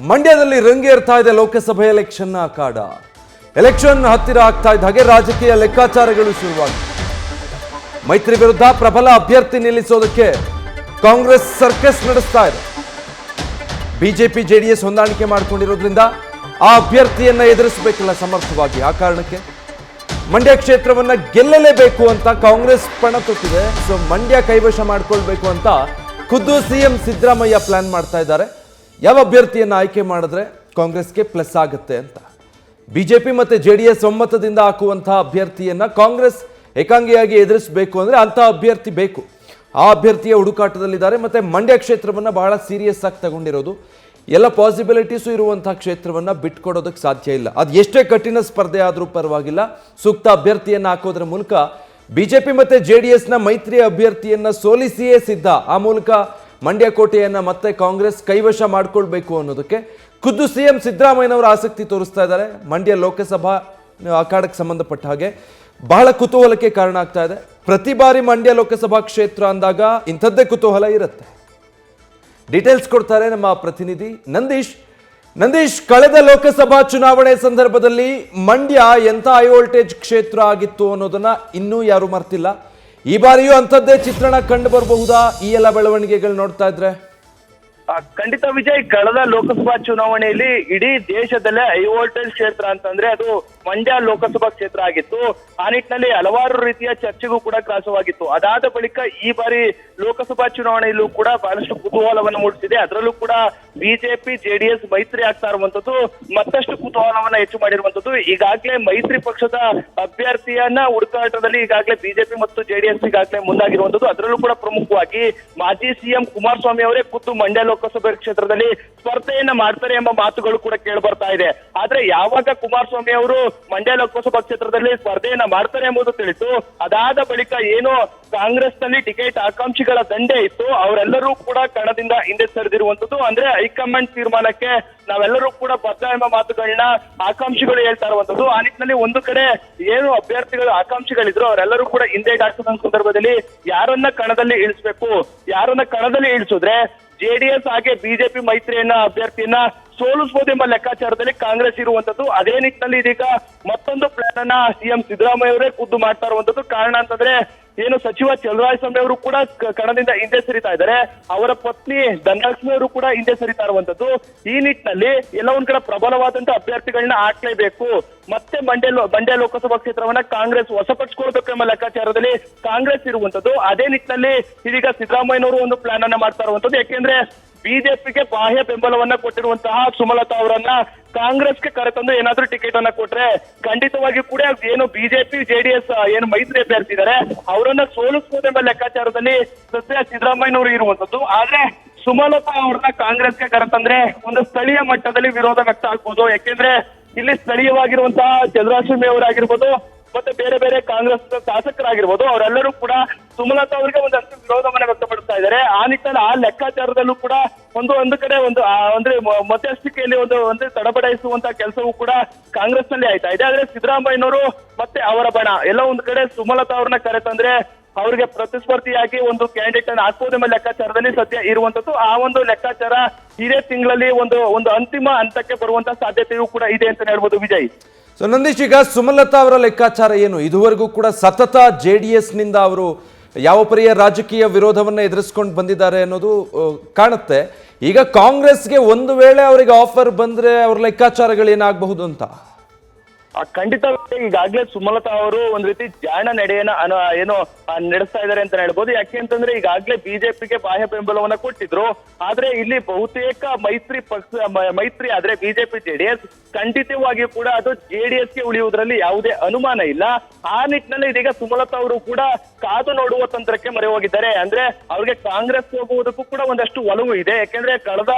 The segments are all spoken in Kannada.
ಮಂಡ್ಯದಲ್ಲಿ ರಂಗೇರ್ತಾ ಇದೆ ಲೋಕಸಭೆ ಎಲೆಕ್ಷನ್ ಅಖಾಡ. ಎಲೆಕ್ಷನ್ ಹತ್ತಿರ ಆಗ್ತಾ ಇದ್ದ ಹಾಗೆ ರಾಜಕೀಯ ಲೆಕ್ಕಾಚಾರಗಳು ಶುರುವಾಗಿದೆ. ಮೈತ್ರಿ ವಿರುದ್ಧ ಪ್ರಬಲ ಅಭ್ಯರ್ಥಿ ನಿಲ್ಲಿಸೋದಕ್ಕೆ ಕಾಂಗ್ರೆಸ್ ಸರ್ಕಸ್ ನಡೆಸ್ತಾ ಇದೆ. ಬಿಜೆಪಿ ಜೆಡಿಎಸ್ ಹೊಂದಾಣಿಕೆ ಮಾಡಿಕೊಂಡಿರೋದ್ರಿಂದ ಆ ಅಭ್ಯರ್ಥಿಯನ್ನ ಎದುರಿಸಬೇಕಲ್ಲ ಸಮರ್ಥವಾಗಿ. ಆ ಕಾರಣಕ್ಕೆ ಮಂಡ್ಯ ಕ್ಷೇತ್ರವನ್ನ ಗೆಲ್ಲಲೇಬೇಕು ಅಂತ ಕಾಂಗ್ರೆಸ್ ಪಣ ತೊಟ್ಟಿದೆ. ಸೊ ಮಂಡ್ಯ ಕೈವಶ ಮಾಡ್ಕೊಳ್ಬೇಕು ಅಂತ ಖುದ್ದು ಸಿಎಂ ಸಿದ್ದರಾಮಯ್ಯ ಪ್ಲಾನ್ ಮಾಡ್ತಾ ಇದ್ದಾರೆ. ಯಾವ ಅಭ್ಯರ್ಥಿಯನ್ನು ಆಯ್ಕೆ ಮಾಡಿದ್ರೆ ಕಾಂಗ್ರೆಸ್ಗೆ ಪ್ಲಸ್ ಆಗುತ್ತೆ ಅಂತ. ಬಿಜೆಪಿ ಮತ್ತು ಜೆಡಿಎಸ್ ಒಮ್ಮತದಿಂದ ಹಾಕುವಂತಹ ಅಭ್ಯರ್ಥಿಯನ್ನ ಕಾಂಗ್ರೆಸ್ ಏಕಾಂಗಿಯಾಗಿ ಎದುರಿಸಬೇಕು ಅಂದರೆ ಅಂಥ ಅಭ್ಯರ್ಥಿ ಬೇಕು. ಆ ಅಭ್ಯರ್ಥಿಯ ಹುಡುಕಾಟದಲ್ಲಿದ್ದಾರೆ. ಮತ್ತು ಮಂಡ್ಯ ಕ್ಷೇತ್ರವನ್ನು ಬಹಳ ಸೀರಿಯಸ್ ಆಗಿ ತಗೊಂಡಿರೋದು. ಎಲ್ಲ ಪಾಸಿಬಿಲಿಟೀಸು ಇರುವಂತಹ ಕ್ಷೇತ್ರವನ್ನು ಬಿಟ್ಕೊಡೋದಕ್ಕೆ ಸಾಧ್ಯ ಇಲ್ಲ. ಅದು ಎಷ್ಟೇ ಕಠಿಣ ಸ್ಪರ್ಧೆ ಆದರೂ ಪರವಾಗಿಲ್ಲ, ಸೂಕ್ತ ಅಭ್ಯರ್ಥಿಯನ್ನು ಹಾಕೋದ್ರ ಮೂಲಕ ಬಿಜೆಪಿ ಮತ್ತು ಜೆಡಿಎಸ್ನ ಮೈತ್ರಿ ಅಭ್ಯರ್ಥಿಯನ್ನು ಸೋಲಿಸಿಯೇ ಸಿದ್ಧ. ಆ ಮೂಲಕ ಮಂಡ್ಯ ಕೋಟೆಯನ್ನು ಮತ್ತೆ ಕಾಂಗ್ರೆಸ್ ಕೈವಶ ಮಾಡಿಕೊಳ್ಬೇಕು ಅನ್ನೋದಕ್ಕೆ ಖುದ್ದು ಸಿಎಂ ಸಿದ್ದರಾಮಯ್ಯನವರು ಆಸಕ್ತಿ ತೋರಿಸ್ತಾ ಇದ್ದಾರೆ. ಮಂಡ್ಯ ಲೋಕಸಭಾ ಅಖಾಡಕ್ಕೆ ಸಂಬಂಧಪಟ್ಟ ಹಾಗೆ ಬಹಳ ಕುತೂಹಲಕ್ಕೆ ಕಾರಣ ಆಗ್ತಾ ಇದೆ. ಪ್ರತಿ ಬಾರಿ ಮಂಡ್ಯ ಲೋಕಸಭಾ ಕ್ಷೇತ್ರ ಅಂದಾಗ ಇಂಥದ್ದೇ ಕುತೂಹಲ ಇರುತ್ತೆ. ಡೀಟೇಲ್ಸ್ ಕೊಡ್ತಾರೆ ನಮ್ಮ ಪ್ರತಿನಿಧಿ ನಂದೀಶ್. ಕಳೆದ ಲೋಕಸಭಾ ಚುನಾವಣೆ ಸಂದರ್ಭದಲ್ಲಿ ಮಂಡ್ಯ ಎಂಥ ಹೈ ವೋಲ್ಟೇಜ್ ಕ್ಷೇತ್ರ ಆಗಿತ್ತು ಅನ್ನೋದನ್ನ ಇನ್ನೂ ಯಾರು ಮರ್ತಿಲ್ಲ. ಈ ಬಾರಿಯೂ ಅಂಥದ್ದೇ ಚಿತ್ರಣ ಕಂಡು ಬರಬಹುದಾ ಈ ಎಲ್ಲ ಬೆಳವಣಿಗೆಗಳು ನೋಡ್ತಾ ಇದ್ರೆ? ಖಂಡಿತ ವಿಜಯ್, ಕಳೆದ ಲೋಕಸಭಾ ಚುನಾವಣೆಯಲ್ಲಿ ಇಡೀ ದೇಶದಲ್ಲೇ ಹೈ ವೋಲ್ಟೇಜ್ ಕ್ಷೇತ್ರ ಅಂತಂದ್ರೆ ಅದು ಮಂಡ್ಯ ಲೋಕಸಭಾ ಕ್ಷೇತ್ರ ಆಗಿತ್ತು. ಆ ನಿಟ್ಟಿನಲ್ಲಿ ಹಲವಾರು ರೀತಿಯ ಚರ್ಚೆಗೂ ಕೂಡ ಗ್ರಾಸವಾಗಿತ್ತು. ಅದಾದ ಬಳಿಕ ಈ ಬಾರಿ ಲೋಕಸಭಾ ಚುನಾವಣೆಯಲ್ಲೂ ಕೂಡ ಬಹಳಷ್ಟು ಕುತೂಹಲವನ್ನು ಮೂಡಿಸಿದೆ. ಅದರಲ್ಲೂ ಕೂಡ ಬಿಜೆಪಿ ಜೆಡಿಎಸ್ ಮೈತ್ರಿ ಆಗ್ತಾ ಇರುವಂತದ್ದು ಮತ್ತಷ್ಟು ಕುತೂಹಲವನ್ನ ಹೆಚ್ಚು ಮಾಡಿರುವಂತದ್ದು. ಈಗಾಗಲೇ ಮೈತ್ರಿ ಪಕ್ಷದ ಅಭ್ಯರ್ಥಿಯನ್ನ ಹುಡುಕಾಟದಲ್ಲಿ ಈಗಾಗಲೇ ಬಿಜೆಪಿ ಮತ್ತು ಜೆಡಿಎಸ್ ಈಗಾಗಲೇ ಮುಂದಾಗಿರುವಂತದ್ದು. ಅದರಲ್ಲೂ ಕೂಡ ಪ್ರಮುಖವಾಗಿ ಮಾಜಿ ಸಿಎಂ ಕುಮಾರಸ್ವಾಮಿ ಅವರೇ ಖುದ್ದು ಮಂಡ್ಯ ಲೋಕಸಭೆ ಕ್ಷೇತ್ರದಲ್ಲಿ ಸ್ಪರ್ಧೆಯನ್ನ ಮಾಡ್ತಾರೆ ಎಂಬ ಮಾತುಗಳು ಕೂಡ ಕೇಳಿ ಬರ್ತಾ ಇದೆ. ಆದ್ರೆ ಯಾವಾಗ ಕುಮಾರಸ್ವಾಮಿ ಅವರು ಮಂಡ್ಯ ಲೋಕಸಭಾ ಕ್ಷೇತ್ರದಲ್ಲಿ ಸ್ಪರ್ಧೆಯನ್ನ ಮಾಡ್ತಾರೆ ಎಂಬುದು ತಿಳಿತು. ಅದಾದ ಬಳಿಕ ಏನು ಕಾಂಗ್ರೆಸ್ ನಲ್ಲಿ ಟಿಕೆಟ್ ಆಕಾಂಕ್ಷಿಗಳ ದಂಡೆ ಇತ್ತು, ಅವರೆಲ್ಲರೂ ಕೂಡ ಕಣದಿಂದ ಹಿಂದೆ ಸರಿದಿರುವಂತದ್ದು. ಅಂದ್ರೆ ಹೈಕಮಾಂಡ್ ತೀರ್ಮಾನಕ್ಕೆ ನಾವೆಲ್ಲರೂ ಕೂಡ ಬದ್ಧ ಎಂಬ ಮಾತುಗಳನ್ನ ಆಕಾಂಕ್ಷಿಗಳು ಹೇಳ್ತಾ ಇರುವಂತದ್ದು. ಆ ನಿಟ್ಟಿನಲ್ಲಿ ಒಂದು ಕಡೆ ಏನು ಅಭ್ಯರ್ಥಿಗಳು ಆಕಾಂಕ್ಷಿಗಳಿದ್ರು ಅವರೆಲ್ಲರೂ ಕೂಡ ಹಿಂದೆ ಹಾಕಿದ ಸಂದರ್ಭದಲ್ಲಿ ಯಾರನ್ನ ಕಣದಲ್ಲಿ ಇಳಿಸ್ಬೇಕು, ಯಾರನ್ನ ಕಣದಲ್ಲಿ ಇಳಿಸಿದ್ರೆ ಜೆಡಿಎಸ್ ಹಾಗೆ ಬಿಜೆಪಿ ಮೈತ್ರಿಯನ್ನ ಅಭ್ಯರ್ಥಿಯನ್ನ ಸೋಲಿಸಬಹುದು ಎಂಬ ಲೆಕ್ಕಾಚಾರದಲ್ಲಿ ಕಾಂಗ್ರೆಸ್ ಇರುವಂತದ್ದು. ಅದೇ ನಿಟ್ಟಿನಲ್ಲಿ ಇದೀಗ ಮತ್ತೊಂದು ಪ್ಲಾನ್ ಅನ್ನ ಸಿಎಂ ಸಿದ್ದರಾಮಯ್ಯ ಅವರೇ ಖುದ್ದು ಮಾಡ್ತಾ ಇರುವಂತದ್ದು. ಕಾರಣ ಅಂತಂದ್ರೆ ಏನು ಸಚಿವ ಚಲುವರಾಯಸ್ವಾಮಿ ಅವರು ಕೂಡ ಕಣದಿಂದ ಹಿಂದೆ ಸರಿತಾ ಇದ್ದಾರೆ, ಅವರ ಪತ್ನಿ ಧನಲಕ್ಷ್ಮಿ ಅವರು ಕೂಡ ಹಿಂದೆ ಸರಿತಾ ಇರುವಂತದ್ದು. ಈ ನಿಟ್ಟಿನಲ್ಲಿ ಎಲ್ಲ ಒಂದ್ ಕಡೆ ಪ್ರಬಲವಾದಂತಹ ಅಭ್ಯರ್ಥಿಗಳನ್ನ ಹಾಕ್ಲೇಬೇಕು, ಮತ್ತೆ ಮಂಡ್ಯ ಲೋಕಸಭಾ ಕ್ಷೇತ್ರವನ್ನ ಕಾಂಗ್ರೆಸ್ ವಶಪಡಿಸಿಕೊಳ್ಬೇಕು ಎಂಬ ಲೆಕ್ಕಾಚಾರದಲ್ಲಿ ಕಾಂಗ್ರೆಸ್ ಇರುವಂತದ್ದು. ಅದೇ ನಿಟ್ಟಿನಲ್ಲಿ ಇದೀಗ ಸಿದ್ದರಾಮಯ್ಯನವರು ಒಂದು ಪ್ಲಾನ್ ಅನ್ನ ಮಾಡ್ತಾ ಇರುವಂತದ್ದು. ಯಾಕೆಂದ್ರೆ ಬಿಜೆಪಿಗೆ ಬಾಹ್ಯ ಬೆಂಬಲವನ್ನ ಕೊಟ್ಟಿರುವಂತಹ ಸುಮಲತಾ ಅವರನ್ನ ಕಾಂಗ್ರೆಸ್ಗೆ ಕರೆತಂದು ಏನಾದ್ರೂ ಟಿಕೆಟ್ ಅನ್ನ ಕೊಟ್ರೆ ಖಂಡಿತವಾಗಿ ಕೂಡ ಏನು ಬಿಜೆಪಿ ಜೆಡಿಎಸ್ ಏನು ಮೈತ್ರಿ ಅಭ್ಯರ್ಥಿ ಇದ್ದಾರೆ ಅವರನ್ನ ಸೋಲಿಸಬಹುದು ಎಂಬ ಲೆಕ್ಕಾಚಾರದಲ್ಲಿ ಸದ್ಯ ಸಿದ್ದರಾಮಯ್ಯನವರು ಇರುವಂತದ್ದು. ಆದ್ರೆ ಸುಮಲತಾ ಅವ್ರನ್ನ ಕಾಂಗ್ರೆಸ್ಗೆ ಕರೆತಂದ್ರೆ ಒಂದು ಸ್ಥಳೀಯ ಮಟ್ಟದಲ್ಲಿ ವಿರೋಧ ವ್ಯಕ್ತ ಆಗ್ಬೋದು. ಯಾಕೆಂದ್ರೆ ಇಲ್ಲಿ ಸ್ಥಳೀಯವಾಗಿರುವಂತಹ ಚಲುವರಾಯಸ್ವಾಮಿ ಅವರಾಗಿರ್ಬೋದು ಮತ್ತೆ ಬೇರೆ ಬೇರೆ ಕಾಂಗ್ರೆಸ್ ಶಾಸಕರಾಗಿರ್ಬೋದು ಅವರೆಲ್ಲರೂ ಕೂಡ ಸುಮಲತಾ ಅವರಿಗೆ ಒಂದಷ್ಟು ವಿರೋಧವನ್ನ ವ್ಯಕ್ತಪಡಿಸ್ತಾ ಇದ್ದಾರೆ. ಆ ನಿಟ್ಟಿನಲ್ಲಿ ಆ ಲೆಕ್ಕಾಚಾರದಲ್ಲೂ ಕೂಡ ಒಂದು ಕಡೆ ಅಂದ್ರೆ ಮಧ್ಯಸ್ಥಿಕೆಯಲ್ಲಿ ಒಂದು ತಡಬಡಾಯಿಸುವಂತಹ ಕೆಲಸವೂ ಕೂಡ ಕಾಂಗ್ರೆಸ್ ನಲ್ಲಿ ಆಯ್ತಾ ಇದೆ. ಆದ್ರೆ ಸಿದ್ದರಾಮಯ್ಯನವರು ಮತ್ತೆ ಅವರ ಬಣ ಎಲ್ಲ ಒಂದು ಕಡೆ ಸುಮಲತಾ ಅವ್ರನ್ನ ಕರೆತಂದ್ರೆ ಅವರಿಗೆ ಪ್ರತಿಸ್ಪರ್ಧಿಯಾಗಿ ಒಂದು ಕ್ಯಾಂಡಿಡೇಟ್ ಅನ್ನು ಹಾಕುವುದು ಎಂಬ ಲೆಕ್ಕಾಚಾರದಲ್ಲಿ ಸದ್ಯ ಇರುವಂತದ್ದು. ಆ ಒಂದು ಲೆಕ್ಕಾಚಾರ ಇದೇ ತಿಂಗಳಲ್ಲಿ ಒಂದು ಅಂತಿಮ ಹಂತಕ್ಕೆ ಬರುವಂತಹ ಸಾಧ್ಯತೆಯೂ ಕೂಡ ಇದೆ ಅಂತ ಹೇಳ್ಬೋದು ವಿಜಯ್. ಸೊ ನಂದೀಶ್, ಈಗ ಸುಮಲತಾ ಅವರ ಲೆಕ್ಕಾಚಾರ ಏನು? ಇದುವರೆಗೂ ಕೂಡ ಸತತ ಜೆಡಿಎಸ್ ನಿಂದ ಅವರು ಯಾವ ಪರಿಯ ರಾಜಕೀಯ ವಿರೋಧವನ್ನ ಎದುರಿಸ್ಕೊಂಡು ಬಂದಿದ್ದಾರೆ ಅನ್ನೋದು ಕಾಣುತ್ತೆ. ಈಗ ಕಾಂಗ್ರೆಸ್ಗೆ ಒಂದು ವೇಳೆ ಅವರಿಗೆ ಆಫರ್ ಬಂದ್ರೆ ಅವ್ರ ಲೆಕ್ಕಾಚಾರಗಳು ಏನಾಗಬಹುದು ಅಂತ? ಖಂಡಿತ ಈಗಾಗಲೇ ಸುಮಲತಾ ಅವರು ಒಂದ್ ರೀತಿ ಜಾಣ ನಡೆಯನ್ನ ಏನು ನಡೆಸ್ತಾ ಇದ್ದಾರೆ ಅಂತ ಹೇಳ್ಬೋದು. ಯಾಕೆ ಅಂತಂದ್ರೆ ಈಗಾಗಲೇ ಬಿಜೆಪಿಗೆ ಬಾಹ್ಯ ಬೆಂಬಲವನ್ನ ಕೊಟ್ಟಿದ್ರು. ಆದ್ರೆ ಇಲ್ಲಿ ಬಹುತೇಕ ಮೈತ್ರಿ ಆದ್ರೆ ಬಿಜೆಪಿ ಜೆಡಿಎಸ್ ಖಂಡಿತವಾಗಿ ಕೂಡ ಅದು ಜೆಡಿಎಸ್ ಗೆ ಉಳಿಯುವುದರಲ್ಲಿ ಯಾವುದೇ ಅನುಮಾನ ಇಲ್ಲ. ಆ ನಿಟ್ಟಿನಲ್ಲಿ ಇದೀಗ ಸುಮಲತಾ ಅವರು ಕೂಡ ಕಾದು ನೋಡುವ ತಂತ್ರಕ್ಕೆ ಮೊರೆ ಹೋಗಿದ್ದಾರೆ. ಅಂದ್ರೆ ಅವ್ರಿಗೆ ಕಾಂಗ್ರೆಸ್ ಹೋಗುವುದಕ್ಕೂ ಕೂಡ ಒಂದಷ್ಟು ಒಲವು ಇದೆ. ಯಾಕೆಂದ್ರೆ ಕಳೆದ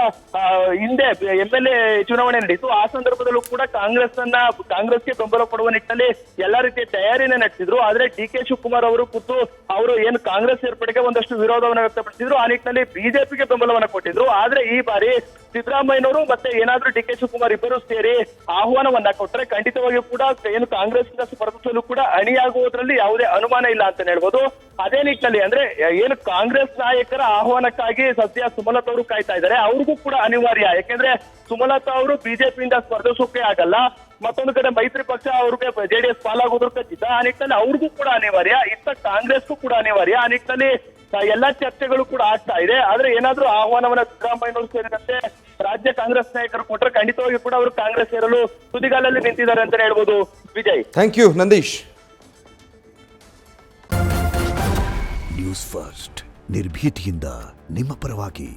ಹಿಂದೆ MLA ಚುನಾವಣೆ ನಡೀತು. ಆ ಸಂದರ್ಭದಲ್ಲೂ ಕೂಡ ಕಾಂಗ್ರೆಸ್ಗೆ ಬೆಂಬಲ ಕೊಡುವ ನಿಟ್ಟಿನಲ್ಲಿ ಎಲ್ಲಾ ರೀತಿಯ ತಯಾರಿನೇ ನಡೆಸಿದ್ರು. ಆದ್ರೆ DK ಶಿವಕುಮಾರ್ ಅವರು ಅವರು ಏನು ಕಾಂಗ್ರೆಸ್ ಸೇರ್ಪಡೆಗೆ ಒಂದಷ್ಟು ವಿರೋಧವನ್ನು ವ್ಯಕ್ತಪಡಿಸಿದ್ರು. ಆ ನಿಟ್ಟಿನಲ್ಲಿ ಬಿಜೆಪಿಗೆ ಬೆಂಬಲವನ್ನ ಕೊಟ್ಟಿದ್ರು. ಆದ್ರೆ ಈ ಬಾರಿ ಸಿದ್ದರಾಮಯ್ಯನವರು ಮತ್ತೆ ಏನಾದ್ರೂ DK ಶಿವಕುಮಾರ್ ಇಬ್ಬರು ಸೇರಿ ಆಹ್ವಾನವನ್ನ ಕೊಟ್ಟರೆ ಖಂಡಿತವಾಗಿಯೂ ಕೂಡ ಏನು ಕಾಂಗ್ರೆಸ್ ಸ್ಪರ್ಧಿಸಲು ಕೂಡ ಅಣಿಯಾಗುವುದರಲ್ಲಿ ಯಾವುದೇ ಅನುಮಾನ ಇಲ್ಲ ಅಂತ ಹೇಳ್ಬೋದು. ಅದೇ ನಿಟ್ಟಿನಲ್ಲಿ ಅಂದ್ರೆ ಏನು ಕಾಂಗ್ರೆಸ್ ನಾಯಕರ ಆಹ್ವಾನಕ್ಕಾಗಿ ಸದ್ಯ ಸುಮಲತಾ ಅವರು ಕಾಯ್ತಾ ಇದ್ದಾರೆ. ಅವ್ರಿಗೂ ಕೂಡ ಅನಿವಾರ್ಯ. ಯಾಕೆಂದ್ರೆ ಸುಮಲತಾ ಅವರು ಬಿಜೆಪಿಯಿಂದ ಸ್ಪರ್ಧಿಸೋಕೆ ಆಗಲ್ಲ, ಮತ್ತೊಂದು ಕಡೆ ಮೈತ್ರಿ ಪಕ್ಷ ಅವ್ರಿಗೆ ಜೆಡಿಎಸ್ ಪಾಲಾಗೋದ್ರ ಖಚಿತ. ಆ ನಿಟ್ಟಿನಲ್ಲಿ ಅವ್ರಿಗೂ ಕೂಡ ಅನಿವಾರ್ಯ, ಇತ್ತ ಕಾಂಗ್ರೆಸ್ಗೂ ಕೂಡ ಅನಿವಾರ್ಯ. ಆ ನಿಟ್ಟಿನಲ್ಲಿ ಎಲ್ಲಾ ಚರ್ಚೆಗಳು ಕೂಡ ಆಗ್ತಾ ಇದೆ. ಆದ್ರೆ ಏನಾದ್ರೂ ಆಹ್ವಾನವನ್ನ ಸಿದ್ದರಾಮಯ್ಯನವರು ಸೇರಿದಂತೆ ರಾಜ್ಯ ಕಾಂಗ್ರೆಸ್ ನಾಯಕರು ಕೊಟ್ಟರೆ ಖಂಡಿತವಾಗಿ ಕೂಡ ಅವರು ಕಾಂಗ್ರೆಸ್ ಸೇರಲು ತುದಿಗಾಲಲ್ಲಿ ನಿಂತಿದ್ದಾರೆ ಅಂತ ಹೇಳ್ಬೋದು. Vijay, thank you Nandish. News first ನಿರ್ಭೀತಿಯಿಂದ ನಿಮ್ಮ ಪರವಾಗಿ.